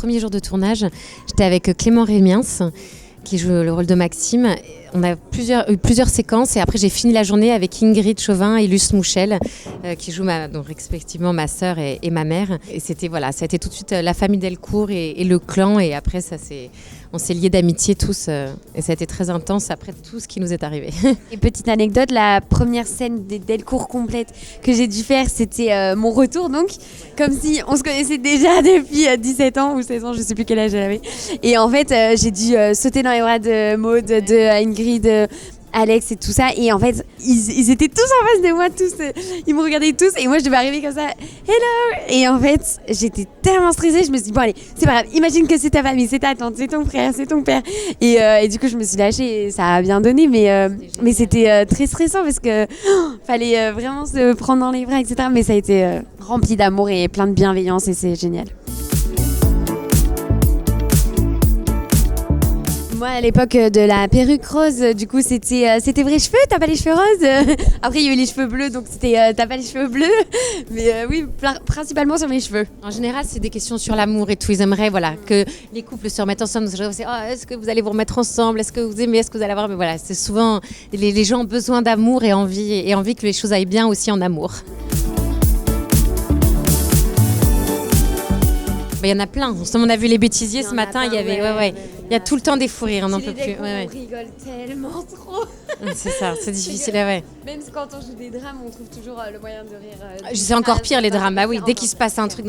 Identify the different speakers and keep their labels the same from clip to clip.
Speaker 1: premier jour de tournage. J'étais avec Clément Rémiens, qui joue le rôle de Maxime. On a eu plusieurs séquences et après j'ai fini la journée avec Ingrid Chauvin et Luce Mouchel qui jouent donc respectivement ma sœur et ma mère. Et ça a été tout de suite la famille Delcourt et le clan, et après on s'est liés d'amitié tous et ça a été très intense après tout ce qui nous est arrivé.
Speaker 2: Et petite anecdote, la première scène des Delcourt complète que j'ai dû faire, c'était mon retour, donc comme si on se connaissait déjà depuis 17 ans ou 16 ans, je sais plus quel âge j'avais. Et en fait, j'ai dû sauter dans les bras de Maud, de Ingrid, Alex et tout ça, et en fait ils étaient tous en face de moi, ils me regardaient tous, et moi je devais arriver comme ça, hello, et en fait j'étais tellement stressée, je me suis dit bon allez, c'est pas grave, imagine que c'est ta famille, c'est ta tante, c'est ton frère, c'est ton père, et du coup je me suis lâchée et ça a bien donné, mais c'était très stressant parce que fallait vraiment se prendre dans les bras, etc., mais ça a été rempli d'amour et plein de bienveillance et c'est génial. Moi, à l'époque de la perruque rose, du coup, c'était vrais cheveux, t'as pas les cheveux roses. Après, il y a eu les cheveux bleus, donc c'était t'as pas les cheveux bleus. Mais oui, principalement sur mes cheveux.
Speaker 1: En général, c'est des questions sur l'amour et tout. Ils aimeraient que les couples se remettent ensemble. Est-ce que vous allez vous remettre ensemble? Est-ce que vous aimez? Est-ce que vous allez avoir? Mais voilà, c'est souvent les gens ont besoin d'amour et envie que les choses aillent bien aussi en amour. Il y en a plein. On a vu les bêtisiers ce matin. Il y avait, il y a tout le temps des fous rires. On n'en peut plus.
Speaker 2: On rigole tellement trop.
Speaker 1: C'est ça, c'est difficile.
Speaker 2: Même quand on joue des drames, on trouve toujours le moyen de rire.
Speaker 1: C'est encore pire les drames. Bah oui, dès qu'il se passe un truc,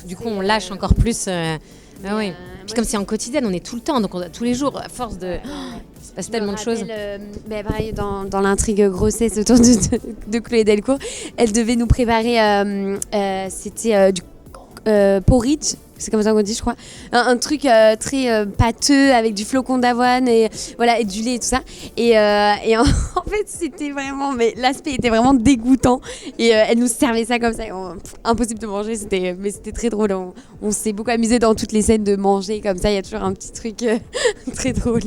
Speaker 1: du coup on lâche encore plus. Oui. Puis comme c'est en quotidienne, on est tout le temps, donc tous les jours, à force de. Il se passe tellement de choses.
Speaker 2: Pareil, dans l'intrigue grossesse autour de Chloé Delcourt, elle devait nous préparer. C'était du porridge, c'est comme ça qu'on dit, je crois, un truc très pâteux avec du flocon d'avoine et voilà, et du lait et tout ça, et en fait c'était vraiment, mais l'aspect était vraiment dégoûtant, et elle nous servait ça comme ça, impossible de manger, mais c'était très drôle, on s'est beaucoup amusé dans toutes les scènes de manger comme ça, il y a toujours un petit truc très drôle.